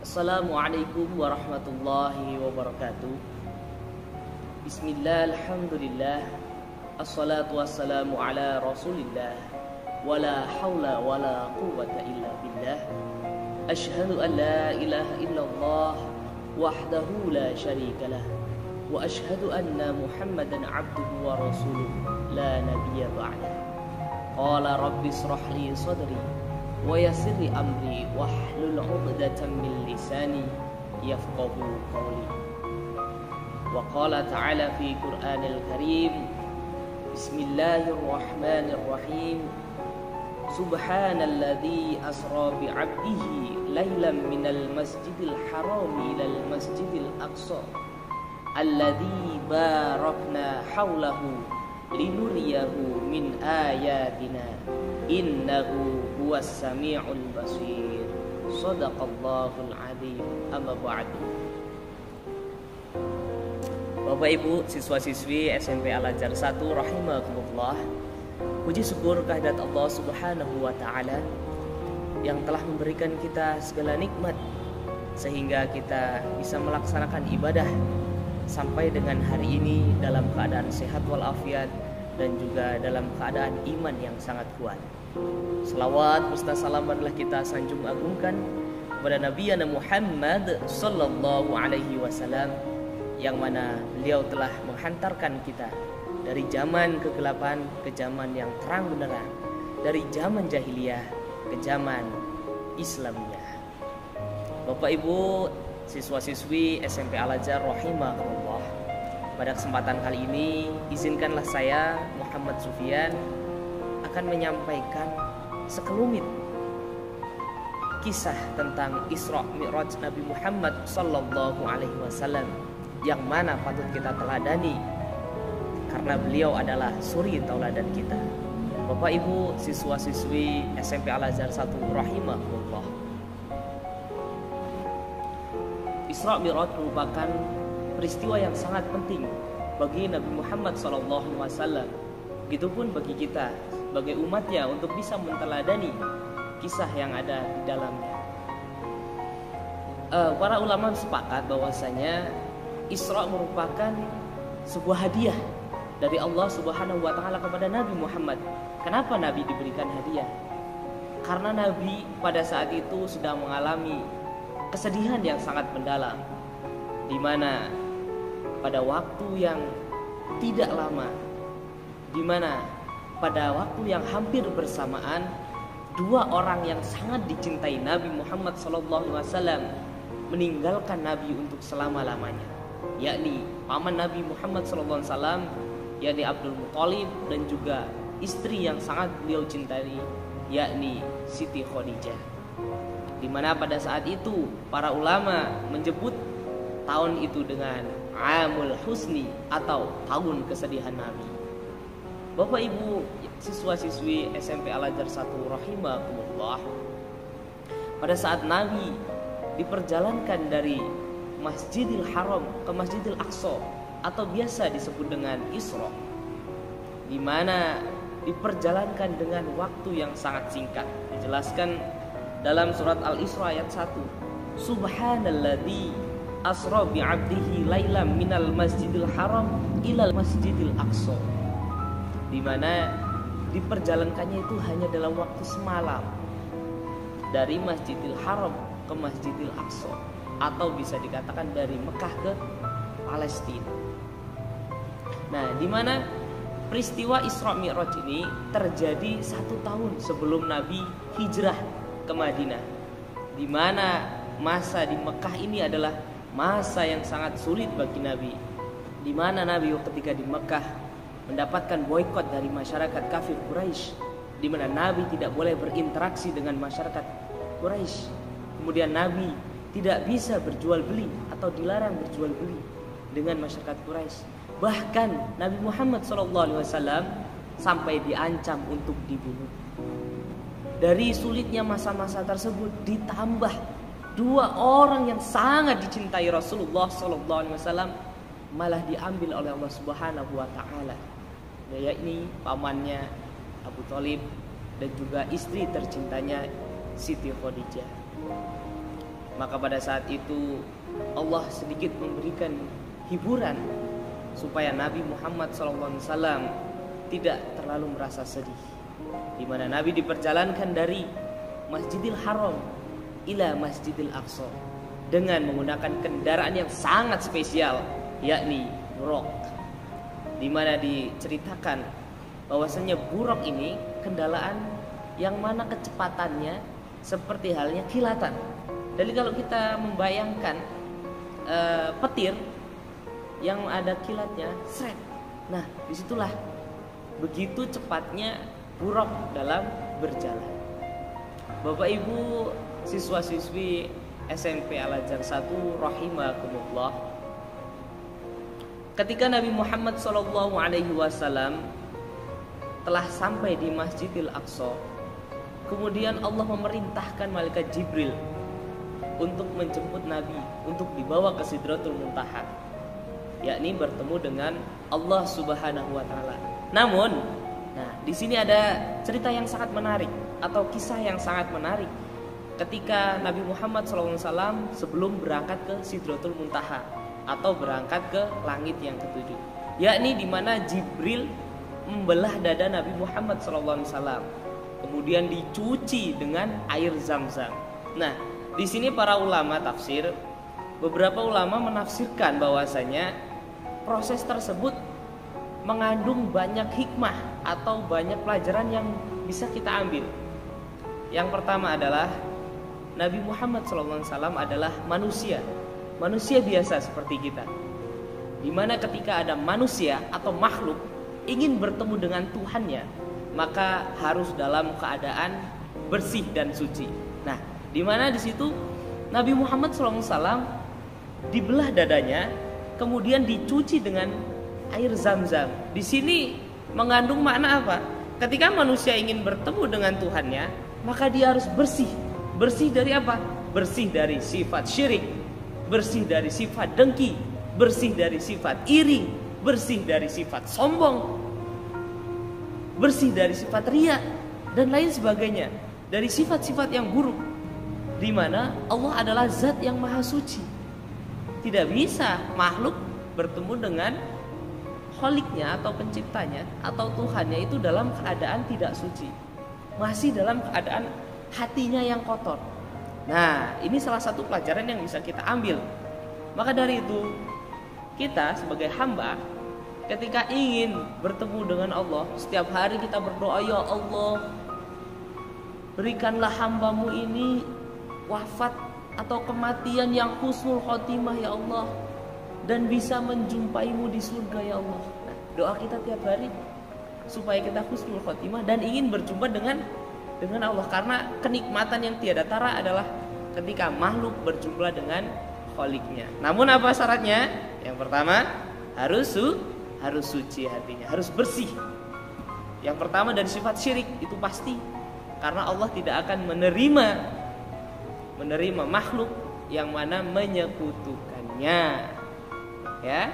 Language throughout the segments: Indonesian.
Assalamualaikum warahmatullahi wabarakatuh. Bismillah, alhamdulillah, assalatu wassalamu ala rasulillah, wala hawla wala quwwata illa billah. Ashhadu an la ilaha illallah wahdahu la syarikalah, wa ashhadu anna muhammadan abduhu wa rasuluh la nabiyya ba'dah. Qala rabbi israh li sadri wa yassir li amri wahlul 'uqdatam min lisani yafqahu qawli. Wa qala ta'ala fi Qur'anil Karim, Bismillahirrahmanirrahim, Subhanalladzi asra bi 'abdihi lailan minal masjidil haram ilal masjidil aqsa alladzi barakna haulahu linuriyahu min ayatina innahu huwas sami'ul basir. Shadaqallahul adzim. Amma ba'du. Bapak Ibu siswa-siswi SMP Al-Azhar 1 rahimakumullah, puji syukur kehadirat Allah Subhanahu wa taala yang telah memberikan kita segala nikmat sehingga kita bisa melaksanakan ibadah sampai dengan hari ini dalam keadaan sehat walafiat dan juga dalam keadaan iman yang sangat kuat. Salawat beserta salam adalah kita sanjung agungkan kepada Nabi Muhammad sallallahu alaihi wasallam, yang mana beliau telah menghantarkan kita dari zaman kegelapan ke zaman yang terang benderang, dari zaman jahiliyah ke zaman Islamiyah. Bapak Ibu siswa-siswi SMP Al-Azhar rahimahullah, pada kesempatan kali ini izinkanlah saya Muhammad Sufyan akan menyampaikan sekelumit kisah tentang Isra Mi'raj Nabi Muhammad sallallahu alaihi wasallam, yang mana patut kita teladani karena beliau adalah suri tauladan kita. Bapak Ibu siswa-siswi SMP Al-Azhar 1 rahimahullah, Isra Mi'raj merupakan peristiwa yang sangat penting bagi Nabi Muhammad SAW. Begitupun bagi kita sebagai umatnya untuk bisa menteladani kisah yang ada di dalamnya. Para ulama sepakat bahwasanya Isra merupakan sebuah hadiah dari Allah Subhanahu wa taala kepada Nabi Muhammad. Kenapa Nabi diberikan hadiah? Karena Nabi pada saat itu sedang mengalami kesedihan yang sangat mendalam, di mana pada waktu yang tidak lama, di mana pada waktu yang hampir bersamaan, dua orang yang sangat dicintai Nabi Muhammad SAW meninggalkan Nabi untuk selama-lamanya, yakni paman Nabi Muhammad SAW, yakni Abdul Muthalib, dan juga istri yang sangat beliau cintai, yakni Siti Khadijah. Di mana pada saat itu para ulama menyebut tahun itu dengan Amul Husni atau tahun kesedihan Nabi. Bapak Ibu siswa-siswi SMP Al-Azhar 1 rahimahumullah, pada saat Nabi diperjalankan dari Masjidil Haram ke Masjidil Aqsa atau biasa disebut dengan Isra, di mana diperjalankan dengan waktu yang sangat singkat. Dijelaskan dalam surat Al-Isra ayat 1, Subhanalladzi asra bi 'abdihi lailan minal masjidil haram ilal masjidil aqsa, di mana diperjalankannya itu hanya dalam waktu semalam dari Masjidil Haram ke Masjidil Aqsa, atau bisa dikatakan dari Mekah ke Palestina. Nah, di mana peristiwa Isra Mi'raj ini terjadi 1 tahun sebelum Nabi hijrah ke Madinah, di mana masa di Mekah ini adalah masa yang sangat sulit bagi Nabi, di mana Nabi ketika di Mekah mendapatkan boikot dari masyarakat kafir Quraisy, di mana Nabi tidak boleh berinteraksi dengan masyarakat Quraisy. Kemudian Nabi tidak bisa berjual beli atau dilarang berjual beli dengan masyarakat Quraisy. Bahkan Nabi Muhammad SAW sampai diancam untuk dibunuh. Dari sulitnya masa-masa tersebut ditambah dua orang yang sangat dicintai Rasulullah SAW malah diambil oleh Allah Subhanahu wa taala, yakni pamannya Abu Thalib dan juga istri tercintanya Siti Khadijah. Maka pada saat itu Allah sedikit memberikan hiburan supaya Nabi Muhammad SAW tidak terlalu merasa sedih, di mana Nabi diperjalankan dari Masjidil Haram ila Masjidil Aqsa dengan menggunakan kendaraan yang sangat spesial, yakni buraq, di mana diceritakan bahwasanya buraq ini kendaraan yang mana kecepatannya seperti halnya kilatan. Jadi kalau kita membayangkan petir yang ada kilatnya, sret. Nah, disitulah begitu cepatnya buraq dalam berjalan. Bapak Ibu siswa-siswi SMP Al-Azhar 1 rahimakumullah. Ketika Nabi Muhammad SAW telah sampai di Masjidil Aqsa, kemudian Allah memerintahkan malaikat Jibril untuk menjemput Nabi untuk dibawa ke Sidratul Muntaha, yakni bertemu dengan Allah Subhanahu wa taala. Namun, di sini ada cerita yang sangat menarik atau kisah yang sangat menarik ketika Nabi Muhammad SAW sebelum berangkat ke Sidratul Muntaha atau berangkat ke langit yang ketujuh, yakni di mana Jibril membelah dada Nabi Muhammad SAW, kemudian dicuci dengan air Zam-Zam. Nah, di sini para ulama tafsir, beberapa ulama menafsirkan bahwasanya proses tersebut mengandung banyak hikmah atau banyak pelajaran yang bisa kita ambil. Yang pertama adalah Nabi Muhammad SAW adalah manusia biasa seperti kita, dimana ketika ada manusia atau makhluk ingin bertemu dengan Tuhannya, maka harus dalam keadaan bersih dan suci. Nah, dimana di situ Nabi Muhammad SAW dibelah dadanya, kemudian dicuci dengan air Zam-Zam. Di sini mengandung makna apa? Ketika manusia ingin bertemu dengan Tuhannya, maka dia harus bersih. Bersih dari apa? Bersih dari sifat syirik, bersih dari sifat dengki, bersih dari sifat iri, bersih dari sifat sombong, bersih dari sifat riya dan lain sebagainya, dari sifat-sifat yang buruk, di mana Allah adalah zat yang maha suci. Tidak bisa makhluk bertemu dengan Kholiknya atau penciptanya atau Tuhannya itu dalam keadaan tidak suci, masih dalam keadaan hatinya yang kotor. Nah, ini salah satu pelajaran yang bisa kita ambil. Maka dari itu, kita sebagai hamba ketika ingin bertemu dengan Allah, setiap hari kita berdoa, ya Allah, berikanlah hambamu ini wafat atau kematian yang husnul khotimah ya Allah, dan bisa menjumpaimu di surga ya Allah. Nah, doa kita tiap hari supaya kita husnul khotimah dan ingin berjumpa dengan Allah, karena kenikmatan yang tiada tara adalah ketika makhluk berjumpa dengan kholiknya. Namun apa syaratnya? Yang pertama harus suci hatinya, harus bersih. Yang pertama dari sifat syirik itu pasti, karena Allah tidak akan menerima makhluk yang mana menyekutukannya. Ya,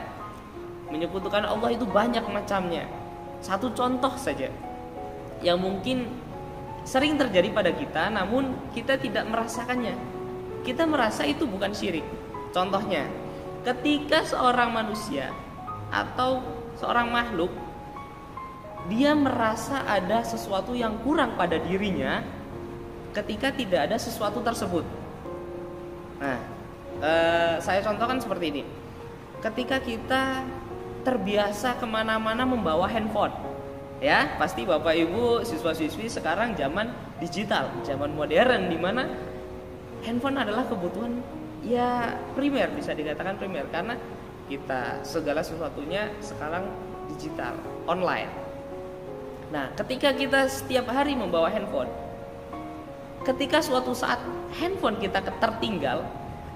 menyekutukan Allah itu banyak macamnya. Satu contoh saja yang mungkin sering terjadi pada kita, namun kita tidak merasakannya. Kita merasa itu bukan syirik. Contohnya, ketika seorang manusia atau seorang makhluk dia merasa ada sesuatu yang kurang pada dirinya ketika tidak ada sesuatu tersebut. Nah, saya contohkan seperti ini. Ketika kita terbiasa kemana-mana membawa handphone, ya pasti Bapak Ibu siswa-siswi sekarang zaman digital, zaman modern, di mana handphone adalah kebutuhan ya primer, bisa dikatakan primer, karena kita segala sesuatunya sekarang digital, online. Nah, ketika kita setiap hari membawa handphone, ketika suatu saat handphone kita tertinggal,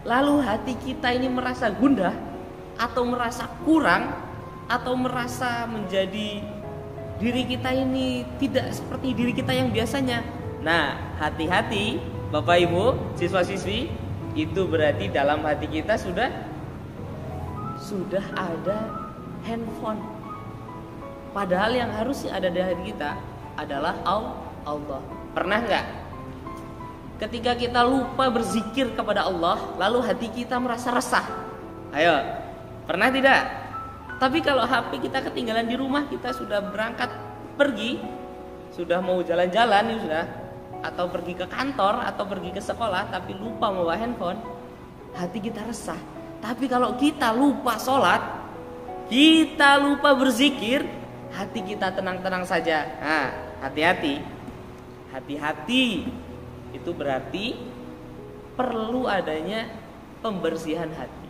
lalu hati kita ini merasa gundah atau merasa kurang atau merasa menjadi diri kita ini tidak seperti diri kita yang biasanya. Nah, hati-hati Bapak Ibu siswa-siswi, itu berarti dalam hati kita sudah ada handphone. Padahal yang harusnya ada di hati kita adalah Allah. Pernah nggak ketika kita lupa berzikir kepada Allah, lalu hati kita merasa resah. Ayo, pernah tidak? Tapi kalau HP kita ketinggalan di rumah, kita sudah berangkat pergi, sudah mau jalan-jalan ya sudah, atau pergi ke kantor atau pergi ke sekolah, tapi lupa membawa handphone, hati kita resah. Tapi kalau kita lupa sholat, kita lupa berzikir, hati kita tenang-tenang saja. Nah, hati-hati. Itu berarti perlu adanya pembersihan hati.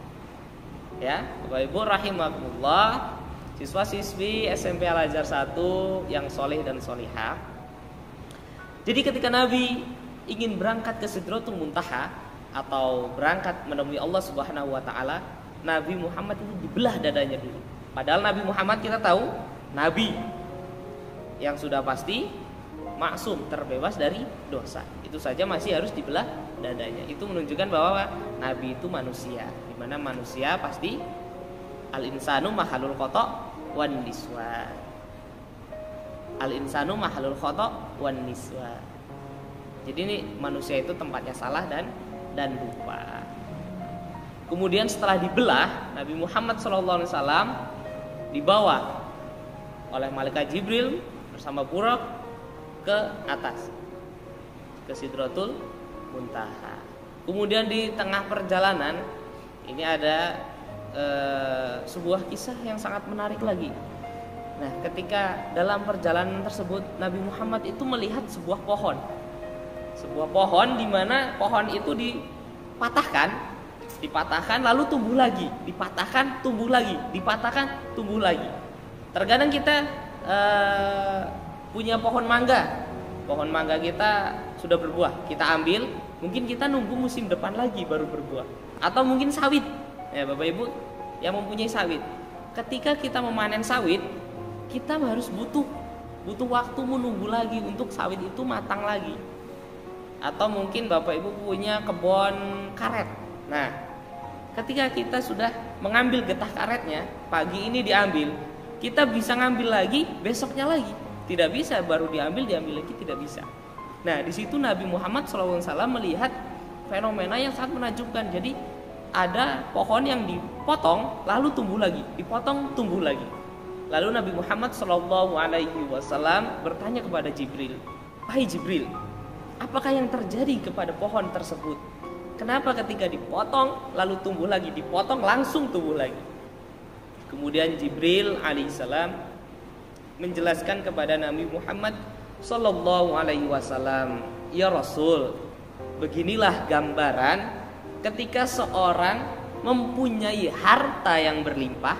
Ya, Bapak Ibu rahimakumullah, siswa-siswi SMP Al-Azhar 1 yang soleh dan solihah. Jadi ketika Nabi ingin berangkat ke Sidratul Muntaha atau berangkat menemui Allah Subhanahu wa taala, Nabi Muhammad itu dibelah dadanya dulu. Padahal Nabi Muhammad kita tahu nabi yang sudah pasti maksum, terbebas dari dosa. Itu saja masih harus dibelah dadanya. Itu menunjukkan bahwa nabi itu manusia, di mana manusia pasti al-insanu mahalul khata' wan niswa. Al-insanu mahalul khata' wan niswa. Jadi ini manusia itu tempatnya salah dan lupa. Kemudian setelah dibelah, Nabi Muhammad SAW dibawa oleh malaikat Jibril bersama Burak ke atas, ke Sidratul Muntaha. Kemudian di tengah perjalanan ini ada sebuah kisah yang sangat menarik lagi. Nah, ketika dalam perjalanan tersebut Nabi Muhammad itu melihat sebuah pohon di mana pohon itu dipatahkan lalu tumbuh lagi, dipatahkan tumbuh lagi, dipatahkan tumbuh lagi. Terkadang kita punya pohon mangga kita sudah berbuah, kita ambil, mungkin kita nunggu musim depan lagi baru berbuah. Atau mungkin sawit, ya Bapak Ibu yang mempunyai sawit, ketika kita memanen sawit, kita harus butuh waktu menunggu lagi untuk sawit itu matang lagi. Atau mungkin Bapak Ibu punya kebun karet. Nah, ketika kita sudah mengambil getah karetnya, pagi ini diambil, kita bisa ngambil lagi besoknya lagi. Tidak bisa, baru diambil lagi, tidak bisa. Nah, di situ Nabi Muhammad SAW melihat fenomena yang sangat menakjubkan. Jadi ada pohon yang dipotong lalu tumbuh lagi, dipotong tumbuh lagi. Lalu Nabi Muhammad SAW bertanya kepada Jibril, "Wahai Jibril, apakah yang terjadi kepada pohon tersebut? Kenapa ketika dipotong lalu tumbuh lagi, dipotong langsung tumbuh lagi?" Kemudian Jibril alaihissalam menjelaskan kepada Nabi Muhammad sallallahu alaihi wasallam, "Ya Rasul, beginilah gambaran ketika seorang mempunyai harta yang berlimpah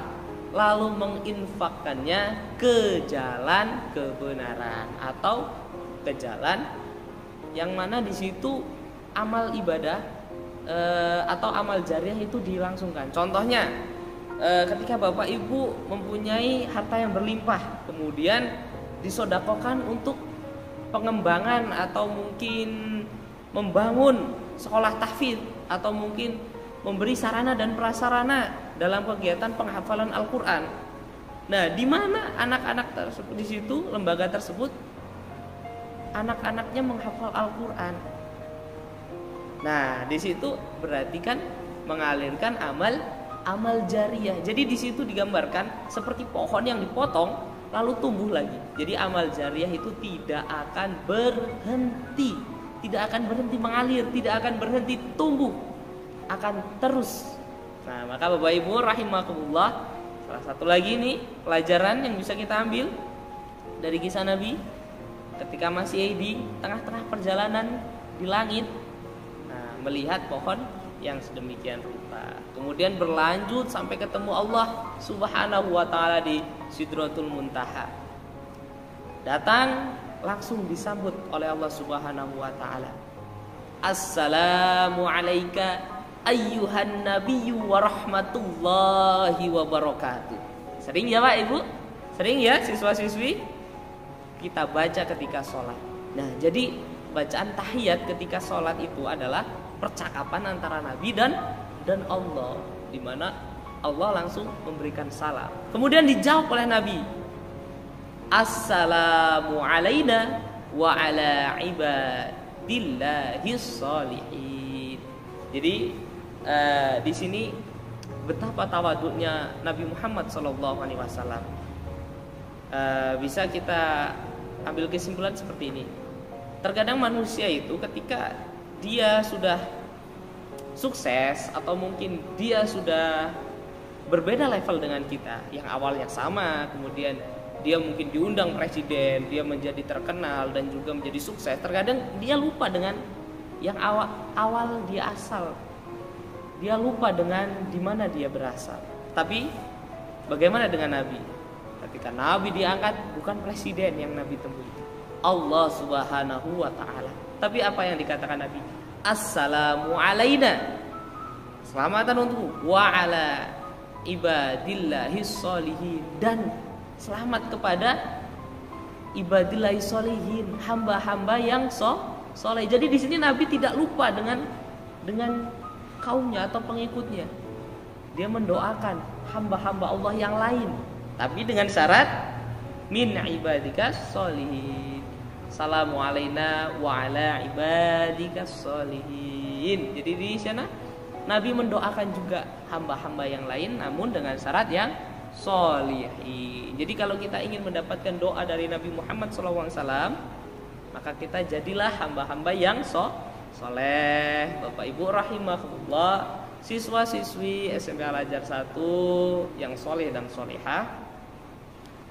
lalu menginfakkannya ke jalan kebenaran atau ke jalan yang mana di situ amal ibadah atau amal jariah itu dilangsungkan." Contohnya, ketika Bapak Ibu mempunyai harta yang berlimpah, kemudian disodakokan untuk pengembangan atau mungkin membangun sekolah tahfidz atau mungkin memberi sarana dan prasarana dalam kegiatan penghafalan Al-Quran. Nah, di mana anak-anak tersebut di situ, lembaga tersebut, anak-anaknya menghafal Al-Quran. Nah, di situ berarti kan mengalirkan amal jariah. Jadi di situ digambarkan seperti pohon yang dipotong lalu tumbuh lagi. Jadi amal jariah itu tidak akan berhenti, mengalir, tidak akan berhenti tumbuh, akan terus. Nah, maka Bapak Ibu rahimakumullah, salah satu lagi nih pelajaran yang bisa kita ambil dari kisah Nabi ketika masih di tengah-tengah perjalanan di langit, nah, melihat pohon yang sedemikian rupa. Kemudian berlanjut sampai ketemu Allah Subhanahu wa taala di Sidratul Muntaha. Datang langsung disambut oleh Allah Subhanahu wa taala. "Assalamu alayka ayyuhan nabiyyu wa rahmatullahi wa barakatuh." Sering ya Pak Ibu? Sering ya siswa-siswi? Kita baca ketika sholat. Nah, jadi bacaan tahiyat ketika sholat itu adalah percakapan antara Nabi dan Allah, di mana Allah langsung memberikan salam. Kemudian dijawab oleh Nabi, "Assalamu alaina wa ala ibadillahis sholihin. Jadi di sini betapa tawaduknya Nabi Muhammad SAW. Bisa kita ambil kesimpulan seperti ini. Terkadang manusia itu ketika dia sudah sukses atau mungkin dia sudah berbeda level dengan kita, yang awalnya sama, kemudian dia mungkin diundang presiden, dia menjadi terkenal dan juga menjadi sukses. Terkadang dia lupa dengan yang awal dia asal. Dia lupa dengan di mana dia berasal. Tapi bagaimana dengan Nabi? Ketika Nabi diangkat, bukan presiden yang Nabi temui, Allah Subhanahu wa ta'ala. Tapi apa yang dikatakan Nabi? Assalamu alaina, selamatan untuk wa ala ibadillahis sholihin, dan selamat kepada ibadillahis sholihin, hamba-hamba yang soleh. Jadi di sini Nabi tidak lupa dengan kaumnya atau pengikutnya. Dia mendoakan hamba-hamba Allah yang lain, tapi dengan syarat min ibadikas sholihin. Salamu alaina wa ala ibadikas sholihin. Jadi di sana Nabi mendoakan juga hamba-hamba yang lain, namun dengan syarat yang sholihin. Jadi kalau kita ingin mendapatkan doa dari Nabi Muhammad SAW, maka kita jadilah hamba-hamba yang soleh. Bapak Ibu rahimahullah, siswa-siswi SMP Al-Azhar 1 yang soleh dan solehah,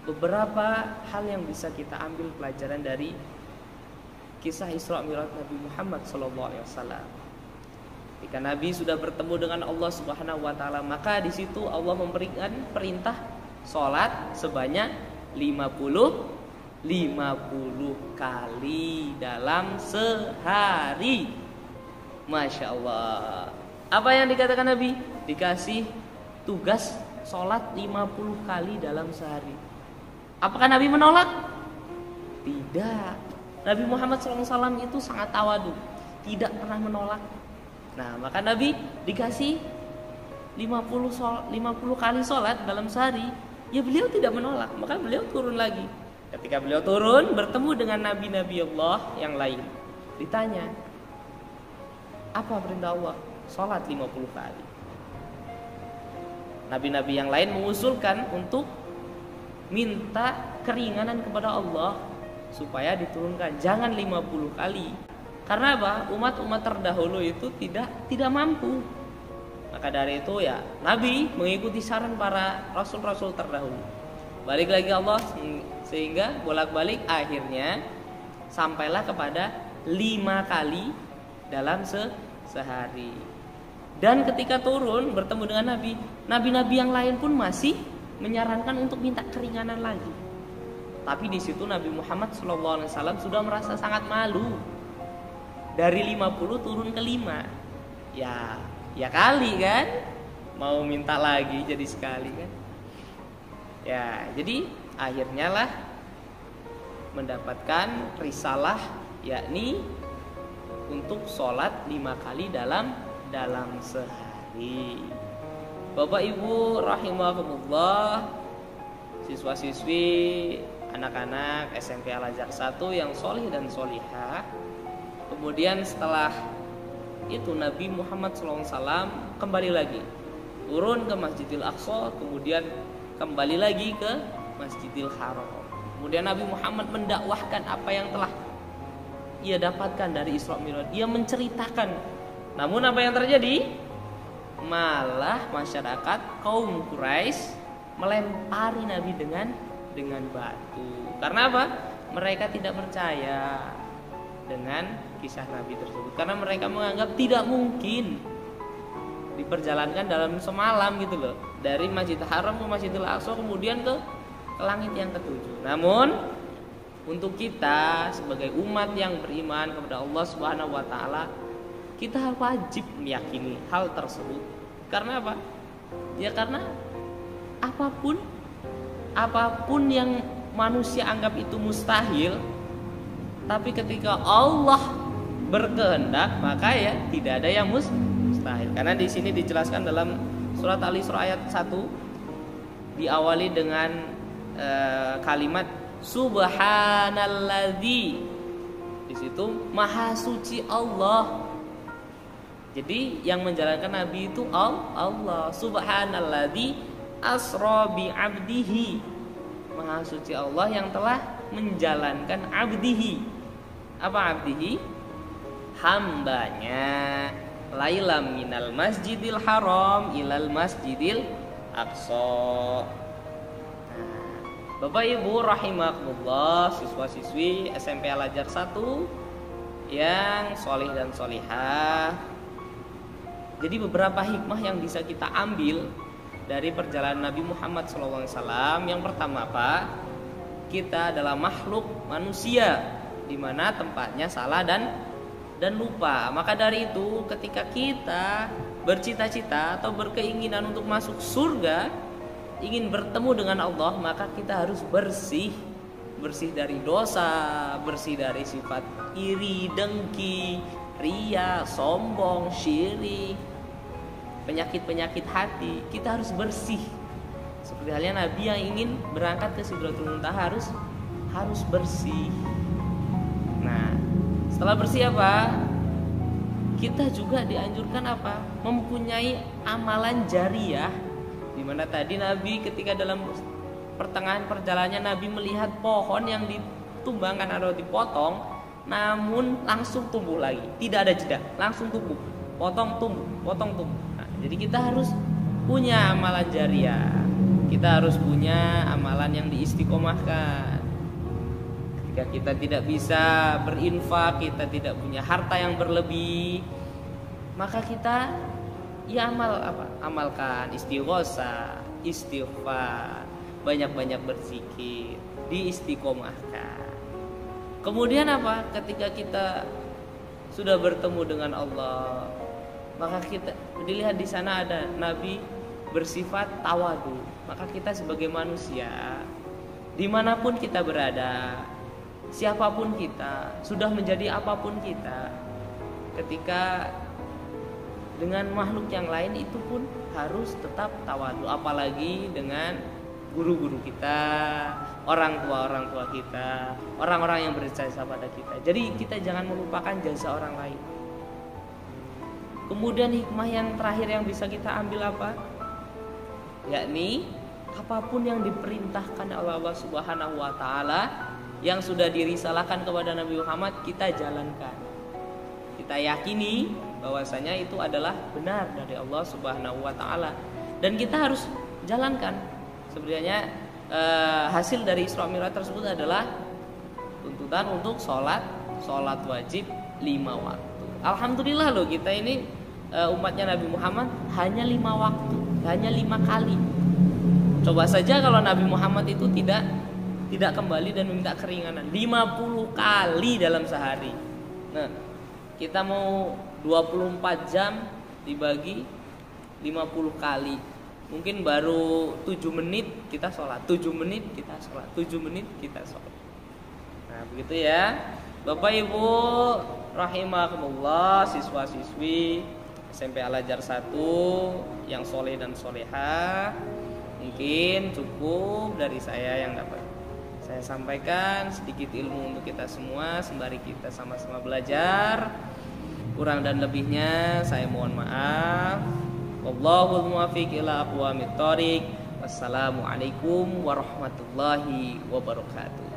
beberapa hal yang bisa kita ambil pelajaran dari kisah Isra Mi'raj Nabi Muhammad SAW. Ketika Nabi sudah bertemu dengan Allah Subhanahu wa ta'ala, maka di situ Allah memberikan perintah sholat sebanyak 50 kali dalam sehari. Masya Allah. Apa yang dikatakan Nabi? Dikasih tugas sholat 50 kali dalam sehari. Apakah Nabi menolak? Tidak. Nabi Muhammad SAW itu sangat tawadu, tidak pernah menolak. Nah, maka Nabi dikasih 50 kali sholat dalam sehari, ya beliau tidak menolak. Maka beliau turun lagi. Ketika beliau turun bertemu dengan nabi-nabi Allah yang lain, ditanya, apa perintah Allah? Sholat 50 kali. Nabi-nabi yang lain mengusulkan untuk minta keringanan kepada Allah supaya diturunkan, jangan 50 kali. Karena apa? Umat-umat terdahulu itu tidak mampu. Maka dari itu ya Nabi mengikuti saran para rasul-rasul terdahulu. Balik lagi Allah, sehingga bolak-balik akhirnya sampailah kepada 5 kali dalam sehari. Dan ketika turun bertemu dengan Nabi, nabi-nabi yang lain pun masih menyarankan untuk minta keringanan lagi. Tapi di situ Nabi Muhammad SAW sudah merasa sangat malu. Dari 50 turun ke 5. Ya kali kan, mau minta lagi jadi sekali kan. Ya, jadi akhirnya lah mendapatkan risalah, yakni untuk sholat 5 kali dalam sehari. Bapak Ibu rahimahumullah, siswa-siswi, anak-anak SMP Al-Azhar 1 yang solih dan solihah. Kemudian setelah itu Nabi Muhammad SAW kembali lagi turun ke Masjidil Aqsa, kemudian kembali lagi ke Masjidil Haram. Kemudian Nabi Muhammad mendakwahkan apa yang telah ia dapatkan dari Isra Mi'raj. Ia menceritakan. Namun apa yang terjadi? Malah masyarakat kaum Quraisy melempari Nabi dengan batu. Karena apa? Mereka tidak percaya dengan kisah Nabi tersebut, karena mereka menganggap tidak mungkin diperjalankan dalam semalam gitu loh, dari Masjidil Haram ke Masjidil Aqsa kemudian ke langit yang ketujuh. Namun untuk kita sebagai umat yang beriman kepada Allah Subhanahu wa ta'ala, kita wajib meyakini hal tersebut. Karena apa? Ya karena apapun yang manusia anggap itu mustahil, tapi ketika Allah berkehendak, maka ya tidak ada yang mustahil. Karena di sini dijelaskan dalam surat Al-Isra ayat 1, diawali dengan kalimat subhanalladzi Di situ Maha Suci Allah. Jadi yang menjalankan Nabi itu Allah. Subhanalladzi asra bi 'abdihi. Maha Suci Allah yang telah menjalankan abdihi. Apa abdihi? Hambanya. Lailam minal masjidil haram ilal masjidil aqsa. Nah, Bapak Ibu rahimakumullah, siswa-siswi SMP Al-Azhar 1 yang solih dan solihah. Jadi beberapa hikmah yang bisa kita ambil dari perjalanan Nabi Muhammad SAW. Yang pertama apa? Kita adalah makhluk manusia di mana tempatnya salah dan lupa. Maka dari itu ketika kita bercita-cita atau berkeinginan untuk masuk surga, ingin bertemu dengan Allah, maka kita harus bersih dari dosa, bersih dari sifat iri, dengki, ria, sombong, syirik, penyakit-penyakit hati. Kita harus bersih. Seperti halnya Nabi yang ingin berangkat ke Sidratul Muntaha harus bersih. Nah, setelah bersih apa? Kita juga dianjurkan apa? Mempunyai amalan jariyah. Di mana tadi Nabi ketika dalam pertengahan perjalanannya Nabi melihat pohon yang ditumbangkan atau dipotong, namun langsung tumbuh lagi, tidak ada jeda, langsung tumbuh, potong tumbuh. Nah, jadi kita harus punya amalan jariyah. Kita harus punya amalan yang diistiqomahkan. Ketika kita tidak bisa berinfak, kita tidak punya harta yang berlebih, maka kita amalkan istighosah, istighfar, banyak-banyak berzikir, diistiqomahkan. Kemudian apa? Ketika kita sudah bertemu dengan Allah, maka kita dilihat di sana ada Nabi bersifat tawadu. Maka kita sebagai manusia, dimanapun kita berada, siapapun kita, sudah menjadi apapun kita, ketika dengan makhluk yang lain itu pun harus tetap tawadu. Apalagi dengan guru-guru kita, orang tua kita, orang-orang yang berjasa pada kita. Jadi kita jangan melupakan jasa orang lain. Kemudian hikmah yang terakhir yang bisa kita ambil apa? Yakni apapun yang diperintahkan oleh Allah Subhanahu wa taala yang sudah dirisalahkan kepada Nabi Muhammad, kita jalankan. Kita yakini bahwasanya itu adalah benar dari Allah Subhanahu wa taala dan kita harus jalankan. Sebenarnya hasil dari Isra Mi'raj tersebut adalah tuntutan untuk sholat wajib 5 waktu. Alhamdulillah loh, kita ini umatnya Nabi Muhammad hanya 5 waktu, hanya 5 kali. Coba saja kalau Nabi Muhammad itu tidak kembali dan minta keringanan 50 kali dalam sehari. Nah, kita mau 24 jam dibagi 50 kali, mungkin baru 7 menit kita sholat, 7 menit kita sholat, 7 menit kita sholat. Nah begitu ya Bapak Ibu rahimakumullah, siswa-siswi SMP Al-Azhar 1 yang soleh dan solehah. Mungkin cukup dari saya yang dapat saya sampaikan, sedikit ilmu untuk kita semua sembari kita sama-sama belajar. Kurang dan lebihnya saya mohon maaf. Wallahul muwaffiq ila aqwamit thoriq. Wassalamualaikum warahmatullahi wabarakatuh.